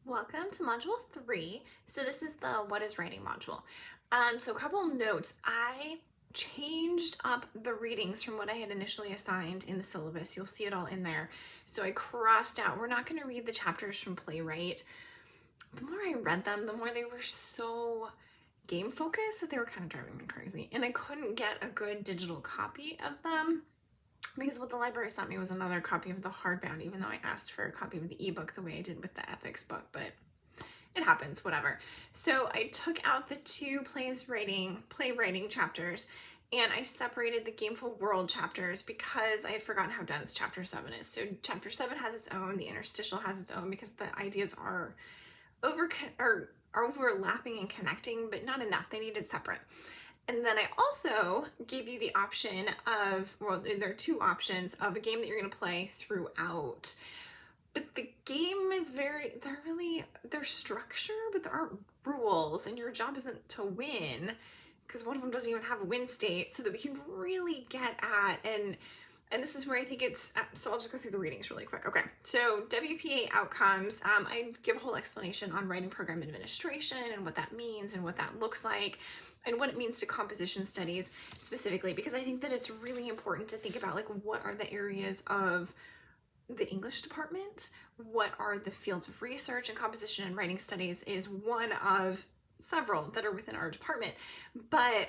Welcome to Module 3. So this is the What is Writing module. So a couple notes. I changed up the readings from what I had initially assigned in the syllabus. You'll see it all in there. So I crossed out, we're not going to read the chapters from Playwright. The more I read them, the more they were so game focused that they were kind of driving me crazy. And I couldn't get a good digital copy of them because what the library sent me was another copy of the hardbound, even though I asked for a copy of the ebook the way I did with the ethics book, but it happens, whatever. So I took out the two playwriting chapters and I separated the Gameful World chapters because I had forgotten how dense chapter 7 is. So chapter 7 has its own, the interstitial has its own because the ideas are overlapping and connecting, but not enough. They needed separate. And then I also gave you the option of, well, there are two options of a game that you're going to play throughout. But the game is they're structure, but there aren't rules, and your job isn't to win, because one of them doesn't even have a win state, so that we can really get at, and this is where I think so I'll just go through the readings really quick. Okay, so WPA outcomes, I give a whole explanation on writing program administration and what that means and what that looks like and what it means to composition studies specifically, because I think that it's really important to think about, like, what are the areas of the English department, what are the fields of research, and composition and writing studies is one of several that are within our department, but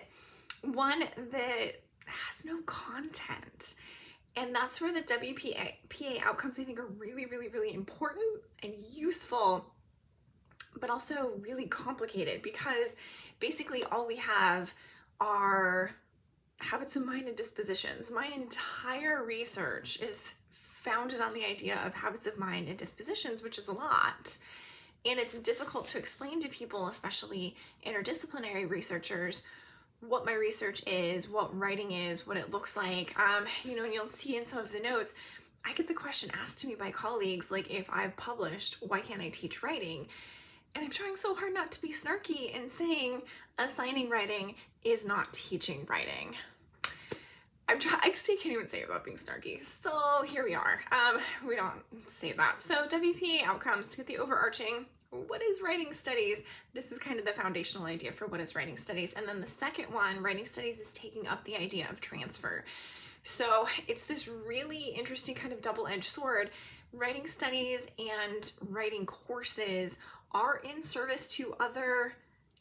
one that has no content. And that's where the WPA outcomes, I think, are really, really, really important and useful, but also really complicated, because basically all we have are habits of mind and dispositions. My entire research is founded on the idea of habits of mind and dispositions, which is a lot. And it's difficult to explain to people, especially interdisciplinary researchers, what my research is, what writing is, what it looks like. And you'll see in some of the notes, I get the question asked to me by colleagues, like, if I've published, why can't I teach writing? And I'm trying so hard not to be snarky and saying assigning writing is not teaching writing. I can't even say it without being snarky. So here we are. We don't say that. So WPA outcomes, to get the overarching, what is writing studies? This is kind of the foundational idea for what is writing studies. And then the second one, writing studies, is taking up the idea of transfer. So it's this really interesting kind of double-edged sword. Writing studies and writing courses are in service to other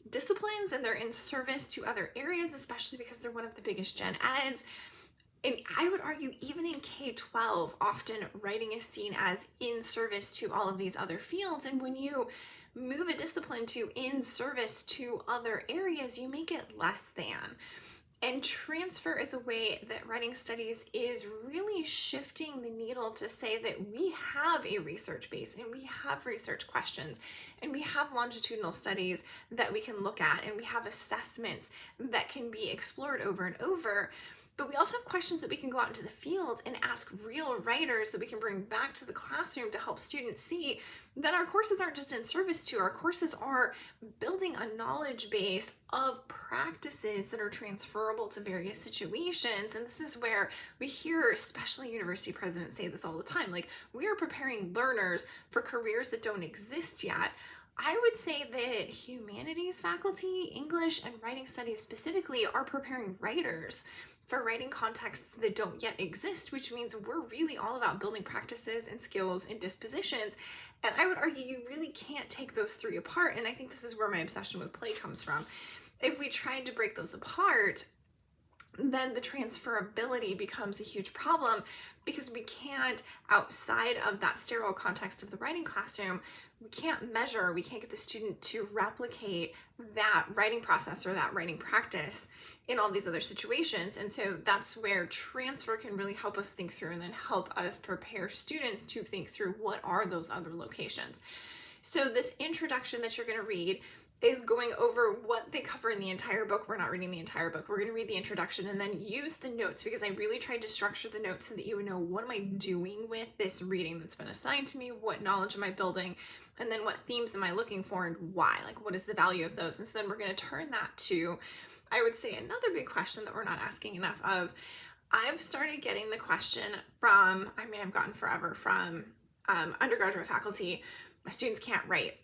disciplines, and they're in service to other areas, especially because they're one of the biggest gen eds. And I would argue even in K-12, often writing is seen as in service to all of these other fields. And when you move a discipline to in service to other areas, you make it less than. And transfer is a way that writing studies is really shifting the needle to say that we have a research base and we have research questions and we have longitudinal studies that we can look at and we have assessments that can be explored over and over. But we also have questions that we can go out into the field and ask real writers that we can bring back to the classroom to help students see that our courses aren't just in service to, our courses are building a knowledge base of practices that are transferable to various situations. And this is where we hear, especially university presidents say this all the time, like, we are preparing learners for careers that don't exist yet. I would say that humanities faculty, English and writing studies specifically, are preparing writers for writing contexts that don't yet exist, which means we're really all about building practices and skills and dispositions. And I would argue you really can't take those three apart. And I think this is where my obsession with play comes from. If we tried to break those apart, then the transferability becomes a huge problem, because we can't, outside of that sterile context of the writing classroom, we can't get the student to replicate that writing process or that writing practice in all these other situations. And so that's where transfer can really help us think through and then help us prepare students to think through what are those other locations. So this introduction that you're going to read is going over what they cover in the entire book. We're not reading the entire book. We're going to read the introduction and then use the notes, because I really tried to structure the notes so that you would know, what am I doing with this reading that's been assigned to me? What knowledge am I building? And then what themes am I looking for and why? Like, what is the value of those? And so then we're going to turn that to, I would say, another big question that we're not asking enough of. I've started getting the question from, I've gotten forever from undergraduate faculty, my students can't write.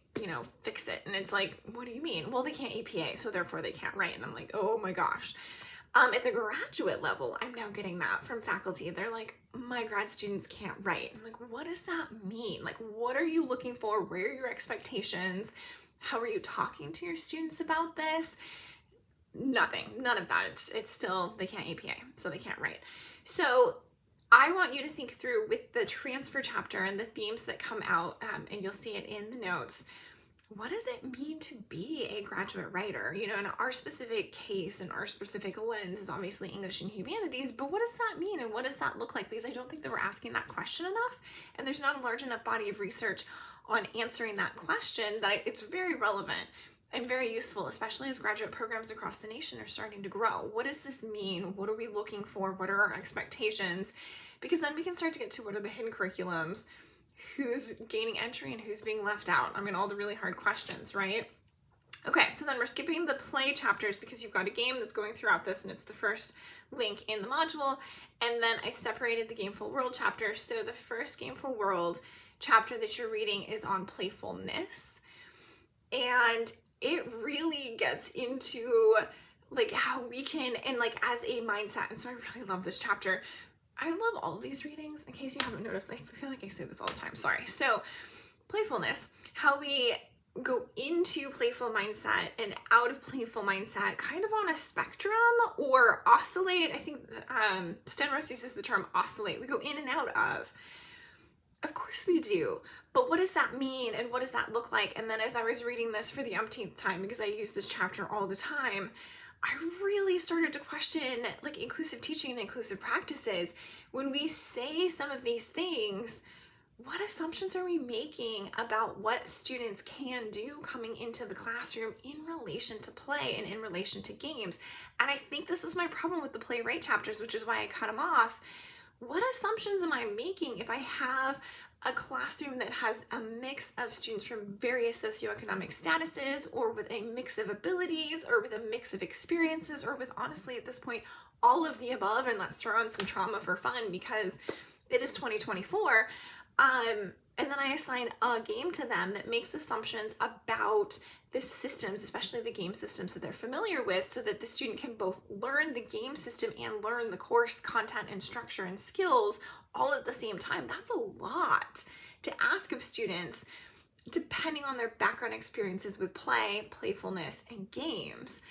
fix it. And it's like, what do you mean? Well, they can't APA, so therefore they can't write. And I'm like, oh my gosh. At the graduate level, I'm now getting that from faculty. They're like, my grad students can't write. I'm like, what does that mean? Like, what are you looking for? Where are your expectations? How are you talking to your students about this? Nothing, none of that. It's still, they can't APA, so they can't write. So I want you to think through with the transfer chapter and the themes that come out, and you'll see it in the notes. What does it mean to be a graduate writer? In our specific case and our specific lens is obviously English and humanities, but what does that mean and what does that look like? Because I don't think that we're asking that question enough, and there's not a large enough body of research on answering that question that it's very relevant and very useful, especially as graduate programs across the nation are starting to grow. What does this mean? What are we looking for? What are our expectations? Because then we can start to get to what are the hidden curriculums, who's gaining entry and who's being left out. All the really hard questions, right? Okay, so then we're skipping the play chapters because you've got a game that's going throughout this and it's the first link in the module. And then I separated the Gameful World chapter. So the first Gameful World chapter that you're reading is on playfulness. And it really gets into like how we can, and like as a mindset. And so I really love this chapter. I love all of these readings. In case you haven't noticed, I feel like I say this all the time. Sorry. So playfulness, how we go into playful mindset and out of playful mindset, kind of on a spectrum or oscillate. I think Stan Ross uses the term oscillate. We go in and out of. Of course we do. But what does that mean and what does that look like? And then as I was reading this for the umpteenth time, because I use this chapter all the time, I really started to question like inclusive teaching and inclusive practices. When we say some of these things, what assumptions are we making about what students can do coming into the classroom in relation to play and in relation to games? And I think this was my problem with the playwright chapters, which is why I cut them off. What assumptions am I making if I have a classroom that has a mix of students from various socioeconomic statuses, or with a mix of abilities, or with a mix of experiences, or with, honestly, at this point, all of the above? And let's throw on some trauma for fun because it is 2024. And then I assign a game to them that makes assumptions about the systems, especially the game systems that they're familiar with, so that the student can both learn the game system and learn the course content and structure and skills all at the same time. That's a lot to ask of students, depending on their background experiences with play, playfulness, and games.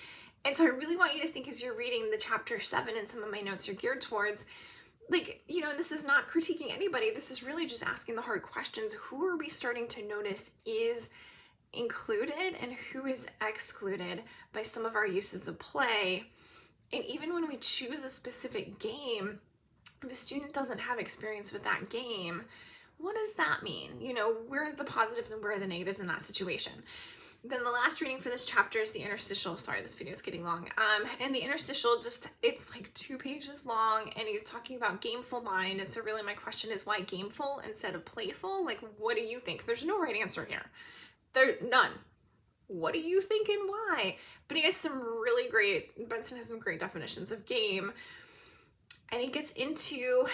And so I really want you to think, as you're reading the chapter 7, and some of my notes are geared towards, like, this is not critiquing anybody. This is really just asking the hard questions. Who are we starting to notice is included and who is excluded by some of our uses of play? And even when we choose a specific game, if a student doesn't have experience with that game, what does that mean? Where are the positives and where are the negatives in that situation? Then the last reading for this chapter is the interstitial. Sorry, this video is getting long. And the interstitial, it's like 2 pages long, and he's talking about gameful mind. And so really my question is, why gameful instead of playful? Like, what do you think? There's no right answer here. None. What do you think and why? But he has some really great, Benson has some great definitions of game. And he gets into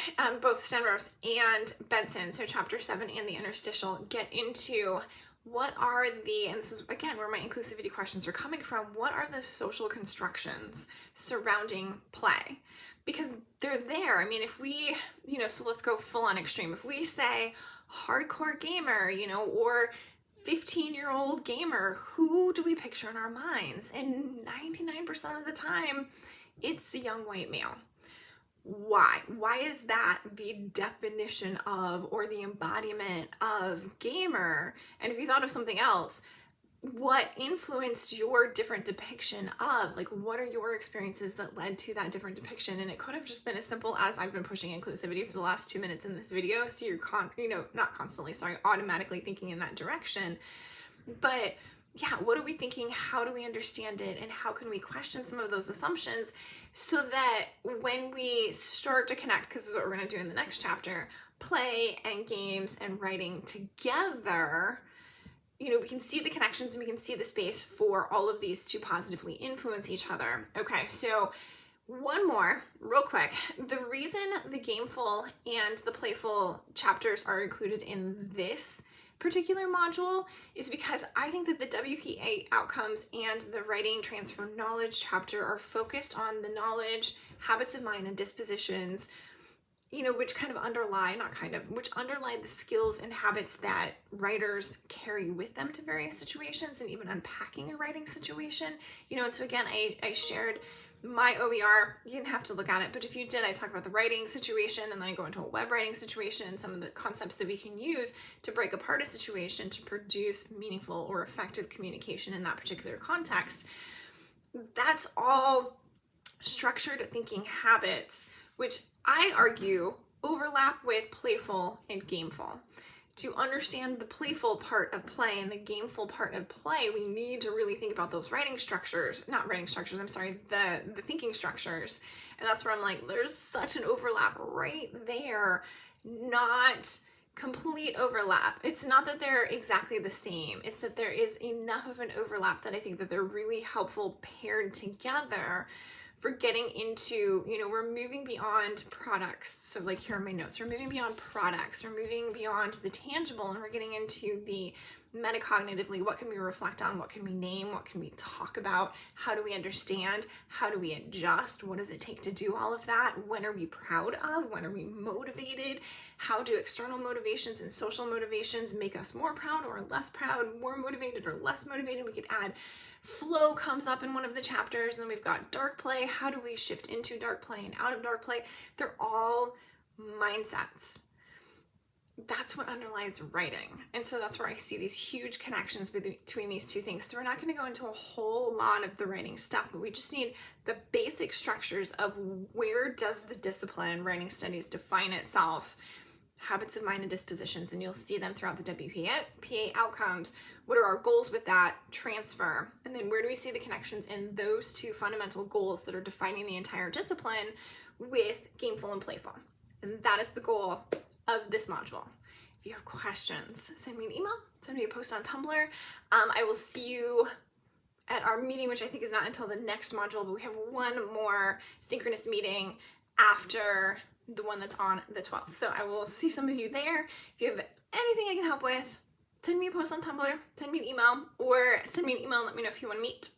both Stenros and Benson, so chapter 7 and the interstitial, get into what are and this is again where my inclusivity questions are coming from, what are the social constructions surrounding play? Because they're there. If we, so let's go full on extreme. If we say hardcore gamer, or 15-year-old gamer, who do we picture in our minds? And 99% of the time, it's the young white male. Why? Why is that the definition of, or the embodiment of gamer? And if you thought of something else, what influenced your different depiction of, like, what are your experiences that led to that different depiction? And it could have just been as simple as, I've been pushing inclusivity for the last 2 minutes in this video, so you're automatically thinking in that direction. But yeah, what are we thinking? How do we understand it? And how can we question some of those assumptions so that when we start to connect, because this is what we're going to do in the next chapter, play and games and writing together, we can see the connections and we can see the space for all of these to positively influence each other. Okay, so one more real quick. The reason the gameful and the playful chapters are included in this particular module is because I think that the WPA outcomes and the writing transfer knowledge chapter are focused on the knowledge, habits of mind, and dispositions, which kind of underlie, which underlie the skills and habits that writers carry with them to various situations, and even unpacking a writing situation. And so again, I shared my OER. You didn't have to look at it, but if you did, I talk about the writing situation, and then I go into a web writing situation and some of the concepts that we can use to break apart a situation to produce meaningful or effective communication in that particular context. That's all structured thinking habits, which I argue overlap with playful and gameful. To understand the playful part of play and the gameful part of play, we need to really think about those the thinking structures. And that's where I'm like, there's such an overlap right there, not complete overlap. It's not that they're exactly the same. It's that there is enough of an overlap that I think that they're really helpful paired together for getting into, we're moving beyond products. So like here are my notes. We're moving beyond products. We're moving beyond the tangible, and we're getting into the metacognitively. What can we reflect on? What can we name? What can we talk about? How do we understand? How do we adjust? What does it take to do all of that? When are we proud of? When are we motivated? How do external motivations and social motivations make us more proud or less proud, more motivated or less motivated? We could add flow comes up in one of the chapters, and then we've got dark play. How do we shift into dark play and out of dark play? They're all mindsets. That's what underlies writing. And so that's where I see these huge connections between these two things. So we're not going to go into a whole lot of the writing stuff, but we just need the basic structures of where does the discipline writing studies define itself, habits of mind and dispositions, and you'll see them throughout the WPA outcomes. What are our goals with that transfer? And then where do we see the connections in those two fundamental goals that are defining the entire discipline with gameful and playful? And that is the goal of this module. If you have questions, send me an email, send me a post on Tumblr. I will see you at our meeting, which I think is not until the next module, but we have one more synchronous meeting after the one that's on the 12th. So I will see some of you there. If you have anything I can help with, send me a post on Tumblr, send me an email, or send me an email and let me know if you want to meet.